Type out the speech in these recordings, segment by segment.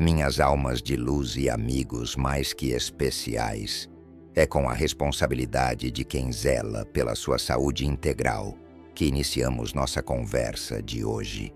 minhas almas de luz e amigos mais que especiais, é com a responsabilidade de quem zela pela sua saúde integral que iniciamos nossa conversa de hoje.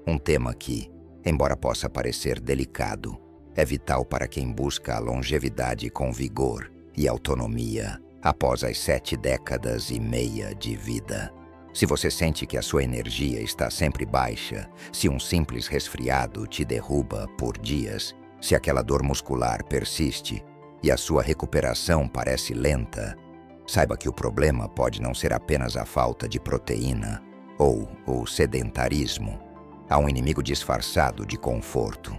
Um tema que, embora possa parecer delicado, é vital para quem busca a longevidade com vigor e autonomia após as 7 décadas e meia de vida. Se você sente que a sua energia está sempre baixa, se um simples resfriado te derruba por dias, se aquela dor muscular persiste e a sua recuperação parece lenta, saiba que o problema pode não ser apenas a falta de proteína ou o sedentarismo. Há um inimigo disfarçado de conforto,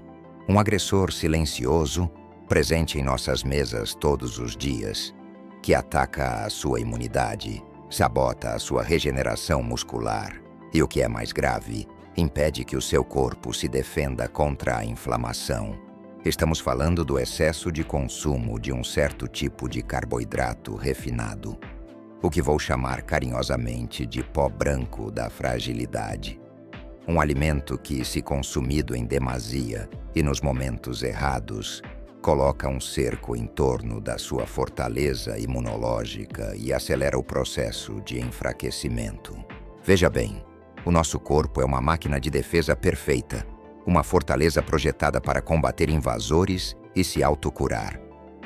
um agressor silencioso presente em nossas mesas todos os dias, que ataca a sua imunidade, sabota a sua regeneração muscular e, o que é mais grave, impede que o seu corpo se defenda contra a inflamação. Estamos falando do excesso de consumo de um certo tipo de carboidrato refinado, o que vou chamar carinhosamente de pó branco da fragilidade. Um alimento que, se consumido em demasia e nos momentos errados, coloca um cerco em torno da sua fortaleza imunológica e acelera o processo de enfraquecimento. Veja bem, o nosso corpo é uma máquina de defesa perfeita, uma fortaleza projetada para combater invasores e se autocurar.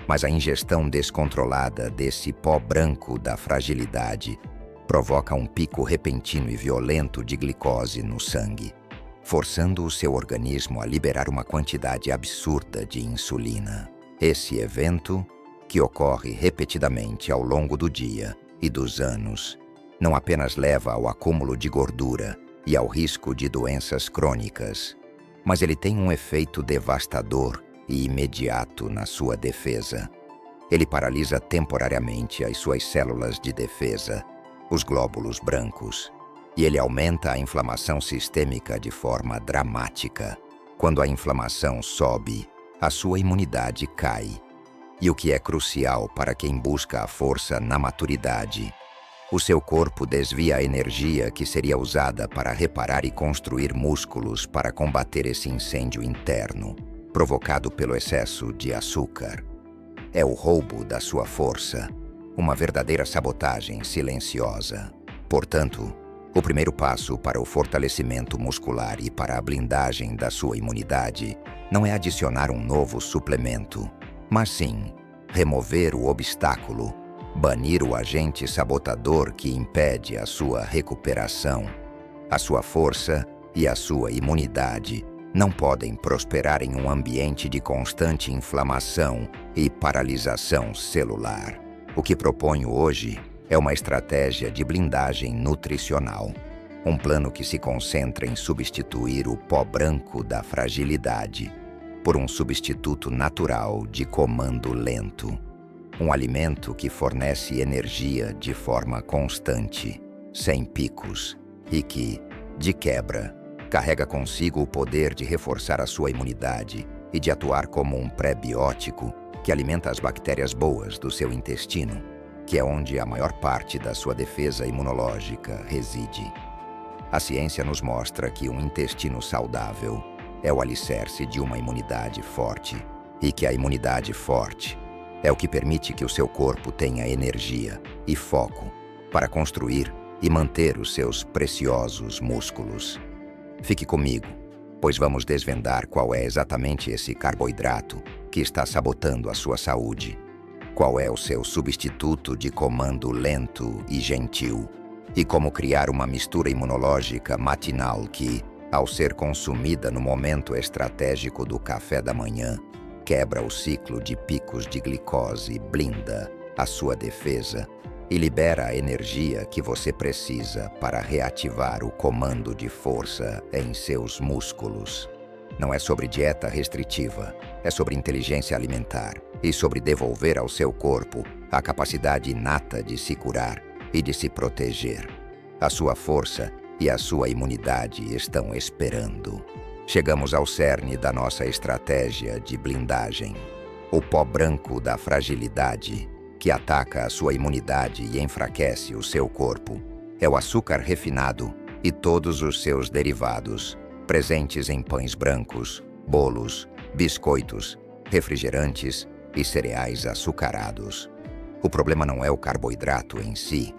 Mas a ingestão descontrolada desse pó branco da fragilidade provoca um pico repentino e violento de glicose no sangue, forçando o seu organismo a liberar uma quantidade absurda de insulina. Esse evento, que ocorre repetidamente ao longo do dia e dos anos, não apenas leva ao acúmulo de gordura e ao risco de doenças crônicas, mas ele tem um efeito devastador e imediato na sua defesa. Ele paralisa temporariamente as suas células de defesa, os glóbulos brancos, e ele aumenta a inflamação sistêmica de forma dramática. Quando a inflamação sobe, a sua imunidade cai. E o que é crucial para quem busca a força na maturidade, o seu corpo desvia a energia que seria usada para reparar e construir músculos para combater esse incêndio interno, provocado pelo excesso de açúcar. É o roubo da sua força, uma verdadeira sabotagem silenciosa. Portanto, o primeiro passo para o fortalecimento muscular e para a blindagem da sua imunidade não é adicionar um novo suplemento, mas sim remover o obstáculo, banir o agente sabotador que impede a sua recuperação. A sua força e a sua imunidade não podem prosperar em um ambiente de constante inflamação e paralisação celular. O que proponho hoje é uma estratégia de blindagem nutricional, um plano que se concentra em substituir o pó branco da fragilidade por um substituto natural de comando lento, um alimento que fornece energia de forma constante, sem picos, e que, de quebra, carrega consigo o poder de reforçar a sua imunidade e de atuar como um pré-biótico que alimenta as bactérias boas do seu intestino, que é onde a maior parte da sua defesa imunológica reside. A ciência nos mostra que um intestino saudável é o alicerce de uma imunidade forte, e que a imunidade forte é o que permite que o seu corpo tenha energia e foco para construir e manter os seus preciosos músculos. Fique comigo, pois vamos desvendar qual é exatamente esse carboidrato que está sabotando a sua saúde. Qual é o seu substituto de comando lento e gentil? E como criar uma mistura imunológica matinal que, ao ser consumida no momento estratégico do café da manhã, quebra o ciclo de picos de glicose, blinda a sua defesa e libera a energia que você precisa para reativar o comando de força em seus músculos. Não é sobre dieta restritiva, é sobre inteligência alimentar e sobre devolver ao seu corpo a capacidade inata de se curar e de se proteger. A sua força e a sua imunidade estão esperando. Chegamos ao cerne da nossa estratégia de blindagem. O pó branco da fragilidade, que ataca a sua imunidade e enfraquece o seu corpo, é o açúcar refinado e todos os seus derivados, presentes em pães brancos, bolos, biscoitos, refrigerantes e cereais açucarados. O problema não é o carboidrato em si,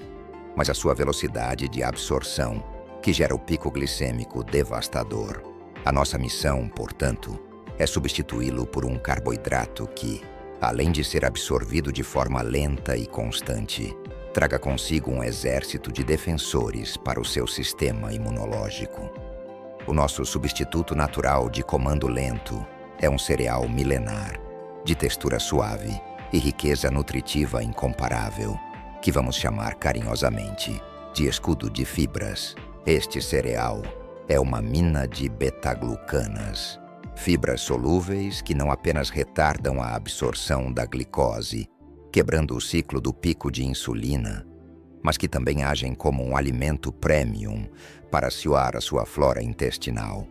mas a sua velocidade de absorção, que gera o pico glicêmico devastador. A nossa missão, portanto, é substituí-lo por um carboidrato que, além de ser absorvido de forma lenta e constante, traga consigo um exército de defensores para o seu sistema imunológico. O nosso substituto natural de comando lento é um cereal milenar, de textura suave e riqueza nutritiva incomparável, que vamos chamar carinhosamente de escudo de fibras. Este cereal é uma mina de beta-glucanas, fibras solúveis que não apenas retardam a absorção da glicose, quebrando o ciclo do pico de insulina, mas que também agem como um alimento premium para acionar a sua flora intestinal.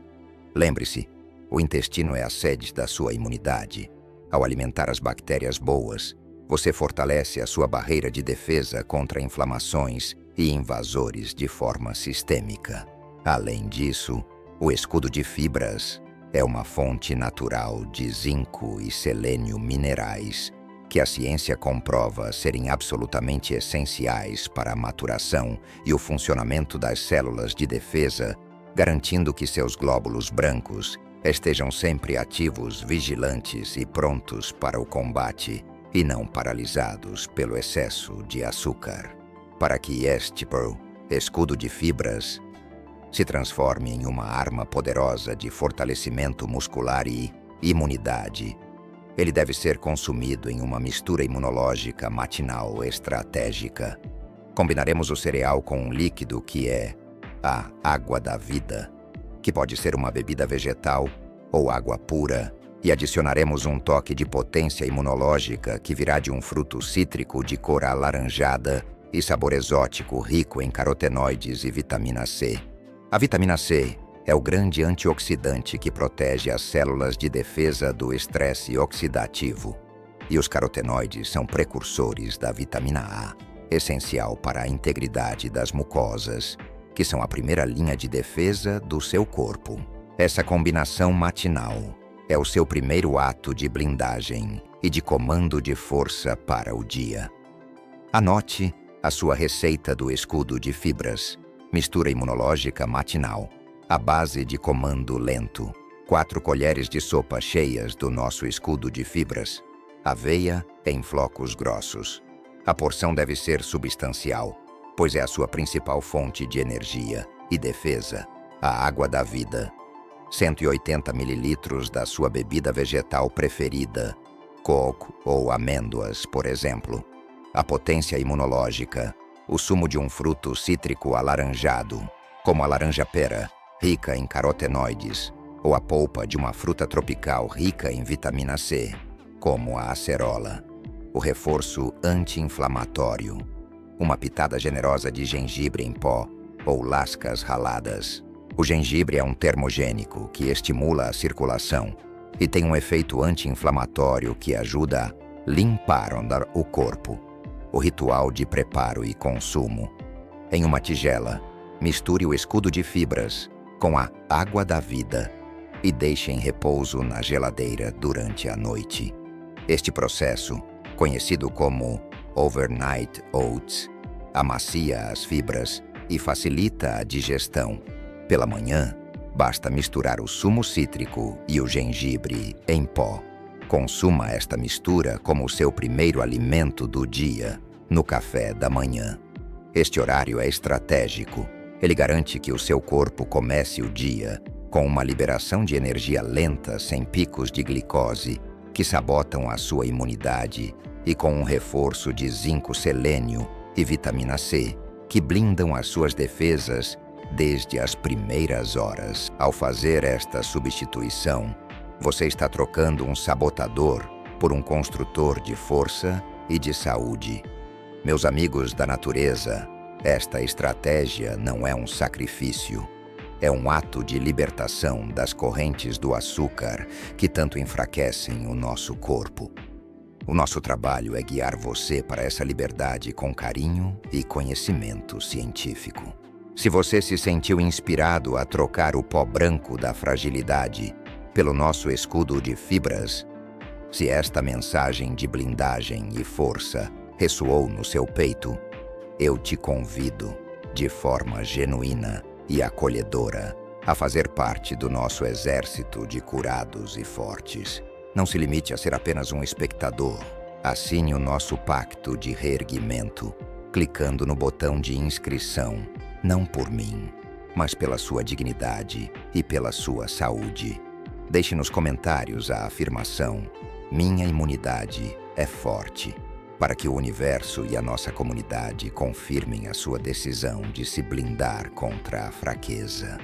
Lembre-se, o intestino é a sede da sua imunidade. Ao alimentar as bactérias boas, você fortalece a sua barreira de defesa contra inflamações e invasores de forma sistêmica. Além disso, o escudo de fibras é uma fonte natural de zinco e selênio minerais que a ciência comprova serem absolutamente essenciais para a maturação e o funcionamento das células de defesa, garantindo que seus glóbulos brancos estejam sempre ativos, vigilantes e prontos para o combate, e não paralisados pelo excesso de açúcar. Para que este escudo de fibras se transforme em uma arma poderosa de fortalecimento muscular e imunidade, ele deve ser consumido em uma mistura imunológica matinal estratégica. Combinaremos o cereal com um líquido que é a água da vida, que pode ser uma bebida vegetal ou água pura, e adicionaremos um toque de potência imunológica que virá de um fruto cítrico de cor alaranjada e sabor exótico rico em carotenoides e vitamina C. A vitamina C é o grande antioxidante que protege as células de defesa do estresse oxidativo. E os carotenoides são precursores da vitamina A, essencial para a integridade das mucosas, que são a primeira linha de defesa do seu corpo. Essa combinação matinal é o seu primeiro ato de blindagem e de comando de força para o dia. Anote a sua receita do escudo de fibras. Mistura imunológica matinal. A base de comando lento. 4 colheres de sopa cheias do nosso escudo de fibras. Aveia em flocos grossos. A porção deve ser substancial, pois é a sua principal fonte de energia e defesa. A água da vida. 180 ml da sua bebida vegetal preferida, coco ou amêndoas, por exemplo. A potência imunológica. O sumo de um fruto cítrico alaranjado, como a laranja-pera, rica em carotenoides, ou a polpa de uma fruta tropical rica em vitamina C, como a acerola. O reforço anti-inflamatório. Uma pitada generosa de gengibre em pó ou lascas raladas. O gengibre é um termogênico que estimula a circulação e tem um efeito anti-inflamatório que ajuda a limpar o corpo. O ritual de preparo e consumo. Em uma tigela, misture o escudo de fibras com a água da vida e deixe em repouso na geladeira durante a noite. Este processo, conhecido como overnight oats, amacia as fibras e facilita a digestão. Pela manhã, basta misturar o sumo cítrico e o gengibre em pó. Consuma esta mistura como o seu primeiro alimento do dia, no café da manhã. Este horário é estratégico. Ele garante que o seu corpo comece o dia com uma liberação de energia lenta sem picos de glicose que sabotam a sua imunidade e com um reforço de zinco, selênio e vitamina C que blindam as suas defesas desde as primeiras horas. Ao fazer esta substituição, você está trocando um sabotador por um construtor de força e de saúde. Meus amigos da natureza, esta estratégia não é um sacrifício. É um ato de libertação das correntes do açúcar que tanto enfraquecem o nosso corpo. O nosso trabalho é guiar você para essa liberdade com carinho e conhecimento científico. Se você se sentiu inspirado a trocar o pó branco da fragilidade pelo nosso escudo de fibras. Se esta mensagem de blindagem e força ressoou no seu peito, eu te convido, de forma genuína e acolhedora, a fazer parte do nosso exército de curados e fortes. Não se limite a ser apenas um espectador. Assine o nosso pacto de reerguimento, clicando no botão de inscrição, não por mim, mas pela sua dignidade e pela sua saúde. Deixe nos comentários a afirmação: minha imunidade é forte, para que o universo e a nossa comunidade confirmem a sua decisão de se blindar contra a fraqueza.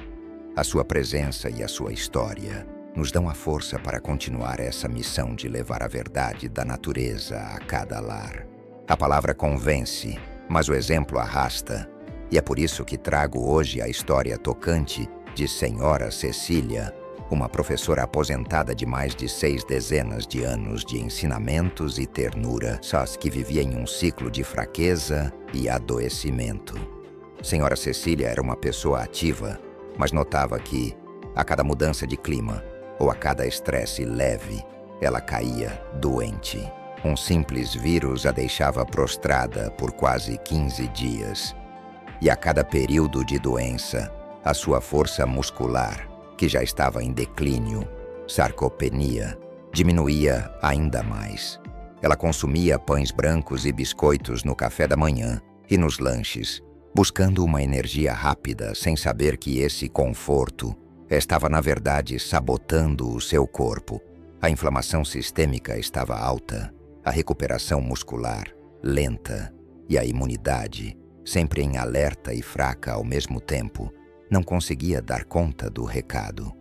A sua presença e a sua história nos dão a força para continuar essa missão de levar a verdade da natureza a cada lar. A palavra convence, mas o exemplo arrasta, e é por isso que trago hoje a história tocante de Senhora Cecília, uma professora aposentada de mais de 6 dezenas de anos de ensinamentos e ternura, sós que vivia em um ciclo de fraqueza e adoecimento. Senhora Cecília era uma pessoa ativa, mas notava que, a cada mudança de clima ou a cada estresse leve, ela caía doente. Um simples vírus a deixava prostrada por quase 15 dias. E a cada período de doença, a sua força muscular, que já estava em declínio, sarcopenia, diminuía ainda mais. Ela consumia pães brancos e biscoitos no café da manhã e nos lanches, buscando uma energia rápida sem saber que esse conforto estava, na verdade, sabotando o seu corpo. A inflamação sistêmica estava alta, a recuperação muscular lenta e a imunidade, sempre em alerta e fraca ao mesmo tempo, não conseguia dar conta do recado.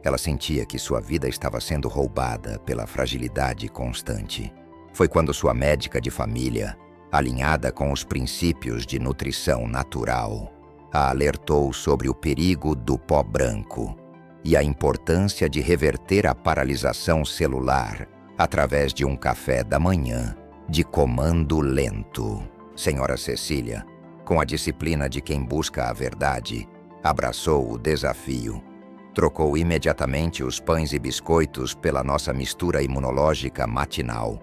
Ela sentia que sua vida estava sendo roubada pela fragilidade constante. Foi quando sua médica de família, alinhada com os princípios de nutrição natural, a alertou sobre o perigo do pó branco e a importância de reverter a paralisação celular através de um café da manhã de comando lento. Senhora Cecília, com a disciplina de quem busca a verdade, abraçou o desafio. Trocou imediatamente os pães e biscoitos pela nossa mistura imunológica matinal,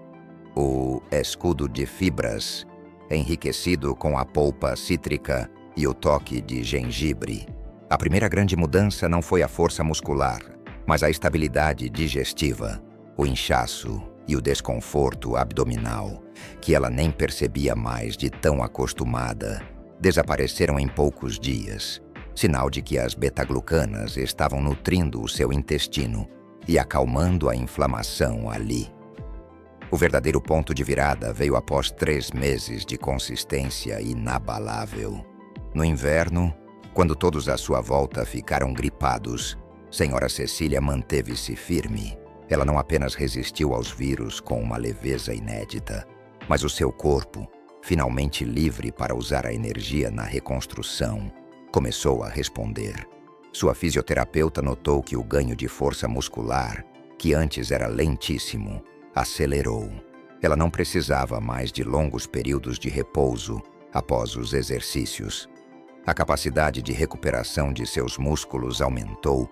o escudo de fibras, enriquecido com a polpa cítrica e o toque de gengibre. A primeira grande mudança não foi a força muscular, mas a estabilidade digestiva, o inchaço e o desconforto abdominal, que ela nem percebia mais de tão acostumada, desapareceram em poucos dias, sinal de que as beta-glucanas estavam nutrindo o seu intestino e acalmando a inflamação ali. O verdadeiro ponto de virada veio após 3 meses de consistência inabalável. No inverno, quando todos à sua volta ficaram gripados, Senhora Cecília manteve-se firme. Ela não apenas resistiu aos vírus com uma leveza inédita, mas o seu corpo, finalmente livre para usar a energia na reconstrução, começou a responder. Sua fisioterapeuta notou que o ganho de força muscular, que antes era lentíssimo, acelerou. Ela não precisava mais de longos períodos de repouso após os exercícios. A capacidade de recuperação de seus músculos aumentou,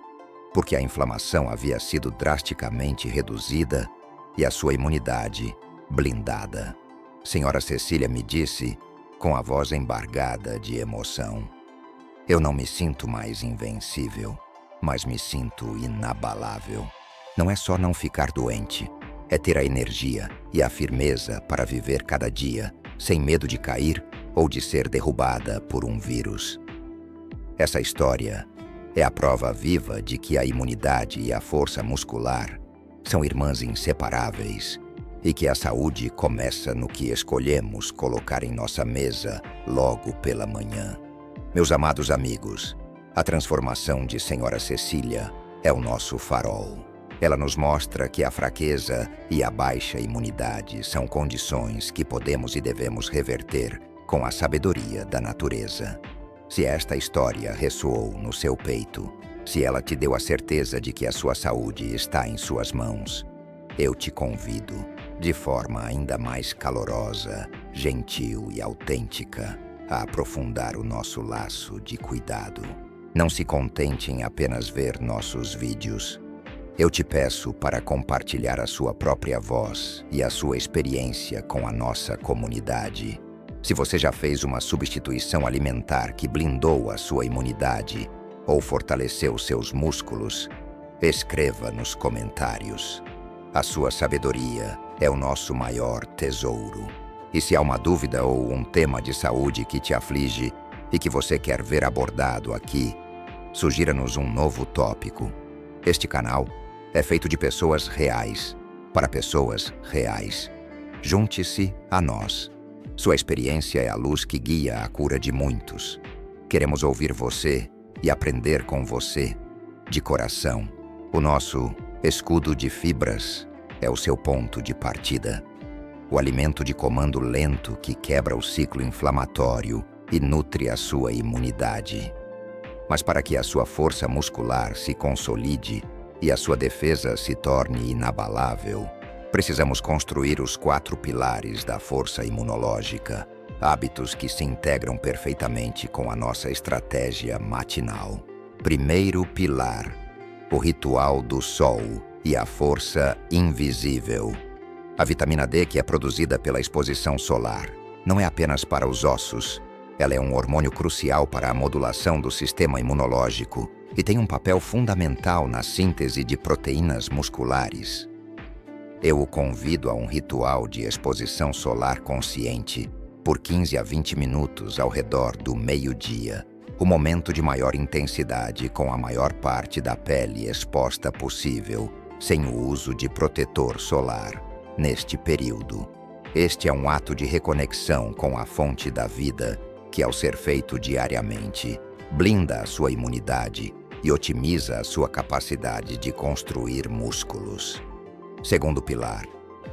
porque a inflamação havia sido drasticamente reduzida e a sua imunidade blindada. Senhora Cecília me disse, com a voz embargada de emoção: eu não me sinto mais invencível, mas me sinto inabalável. Não é só não ficar doente, é ter a energia e a firmeza para viver cada dia, sem medo de cair ou de ser derrubada por um vírus. Essa história é a prova viva de que a imunidade e a força muscular são irmãs inseparáveis e que a saúde começa no que escolhemos colocar em nossa mesa logo pela manhã. Meus amados amigos, a transformação de Senhora Cecília é o nosso farol. Ela nos mostra que a fraqueza e a baixa imunidade são condições que podemos e devemos reverter com a sabedoria da natureza. Se esta história ressoou no seu peito, se ela te deu a certeza de que a sua saúde está em suas mãos, eu te convido, de forma ainda mais calorosa, gentil e autêntica, a aprofundar o nosso laço de cuidado. Não se contente em apenas ver nossos vídeos. Eu te peço para compartilhar a sua própria voz e a sua experiência com a nossa comunidade. Se você já fez uma substituição alimentar que blindou a sua imunidade ou fortaleceu seus músculos, escreva nos comentários. A sua sabedoria é o nosso maior tesouro. E se há uma dúvida ou um tema de saúde que te aflige e que você quer ver abordado aqui, sugira-nos um novo tópico. Este canal é feito de pessoas reais, para pessoas reais. Junte-se a nós. Sua experiência é a luz que guia a cura de muitos. Queremos ouvir você e aprender com você, de coração. O nosso escudo de fibras é o seu ponto de partida. O alimento de comando lento que quebra o ciclo inflamatório e nutre a sua imunidade. Mas para que a sua força muscular se consolide e a sua defesa se torne inabalável, precisamos construir os 4 pilares da força imunológica, hábitos que se integram perfeitamente com a nossa estratégia matinal. Primeiro pilar: o ritual do sol e a força invisível. A vitamina D, que é produzida pela exposição solar, não é apenas para os ossos. Ela é um hormônio crucial para a modulação do sistema imunológico e tem um papel fundamental na síntese de proteínas musculares. Eu o convido a um ritual de exposição solar consciente por 15 a 20 minutos ao redor do meio-dia, o momento de maior intensidade com a maior parte da pele exposta possível, sem o uso de protetor solar. Neste período, este é um ato de reconexão com a fonte da vida que, ao ser feito diariamente, blinda a sua imunidade e otimiza a sua capacidade de construir músculos. Segundo pilar: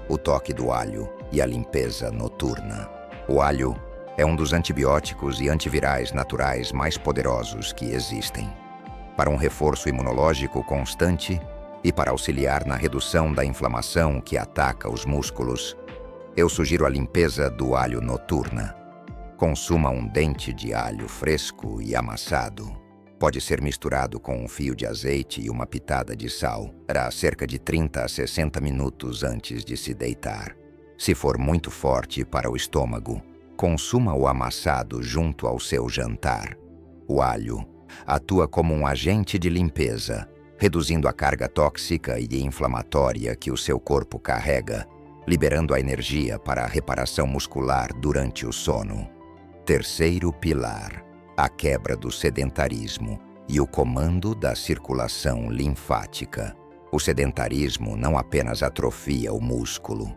o toque do alho e a limpeza noturna. O alho é um dos antibióticos e antivirais naturais mais poderosos que existem. Para um reforço imunológico constante e para auxiliar na redução da inflamação que ataca os músculos, eu sugiro a limpeza do alho noturna. Consuma um dente de alho fresco e amassado. Pode ser misturado com um fio de azeite e uma pitada de sal, para cerca de 30 a 60 minutos antes de se deitar. Se for muito forte para o estômago, consuma o amassado junto ao seu jantar. O alho atua como um agente de limpeza, reduzindo a carga tóxica e inflamatória que o seu corpo carrega, liberando a energia para a reparação muscular durante o sono. Terceiro pilar: a quebra do sedentarismo e o comando da circulação linfática. O sedentarismo não apenas atrofia o músculo,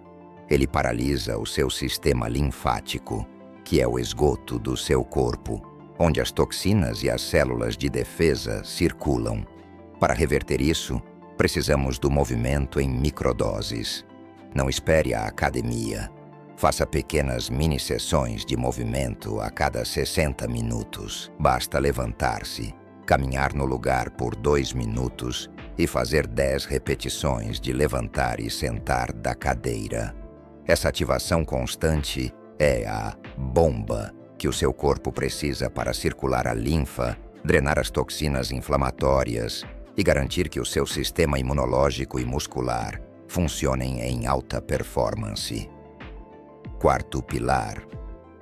ele paralisa o seu sistema linfático, que é o esgoto do seu corpo, onde as toxinas e as células de defesa circulam. Para reverter isso, precisamos do movimento em microdoses. Não espere a academia. Faça pequenas mini-sessões de movimento a cada 60 minutos. Basta levantar-se, caminhar no lugar por 2 minutos e fazer 10 repetições de levantar e sentar da cadeira. Essa ativação constante é a bomba que o seu corpo precisa para circular a linfa, drenar as toxinas inflamatórias e garantir que o seu sistema imunológico e muscular funcionem em alta performance. Quarto pilar: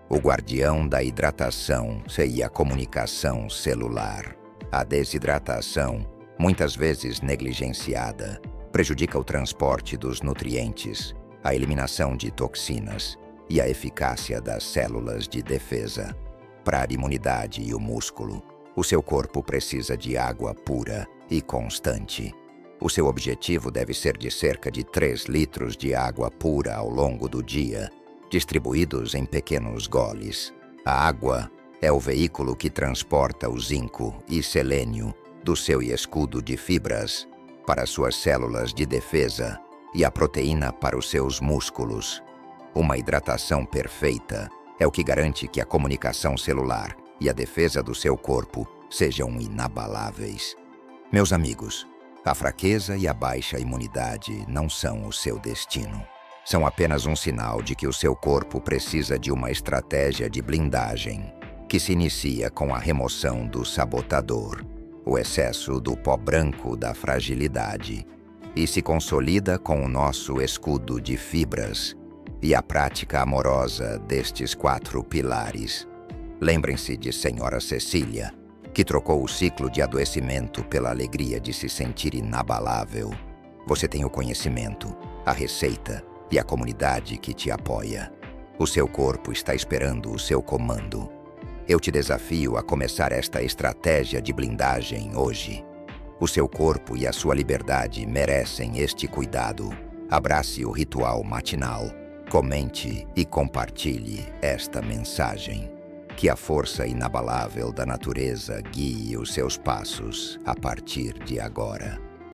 o guardião da hidratação e a comunicação celular. A desidratação, muitas vezes negligenciada, prejudica o transporte dos nutrientes, a eliminação de toxinas e a eficácia das células de defesa. Para a imunidade e o músculo, o seu corpo precisa de água pura e constante. O seu objetivo deve ser de cerca de 3 litros de água pura ao longo do dia, distribuídos em pequenos goles. A água é o veículo que transporta o zinco e selênio do seu escudo de fibras para suas células de defesa e a proteína para os seus músculos. Uma hidratação perfeita é o que garante que a comunicação celular e a defesa do seu corpo sejam inabaláveis. Meus amigos, a fraqueza e a baixa imunidade não são o seu destino. São apenas um sinal de que o seu corpo precisa de uma estratégia de blindagem, que se inicia com a remoção do sabotador, o excesso do pó branco da fragilidade, e se consolida com o nosso escudo de fibras e a prática amorosa destes 4 pilares. Lembrem-se de Senhora Cecília, que trocou o ciclo de adoecimento pela alegria de se sentir inabalável. Você tem o conhecimento, a receita e a comunidade que te apoia. O seu corpo está esperando o seu comando. Eu te desafio a começar esta estratégia de blindagem hoje. O seu corpo e a sua liberdade merecem este cuidado. Abrace o ritual matinal. Comente e compartilhe esta mensagem. Que a força inabalável da natureza guie os seus passos a partir de agora.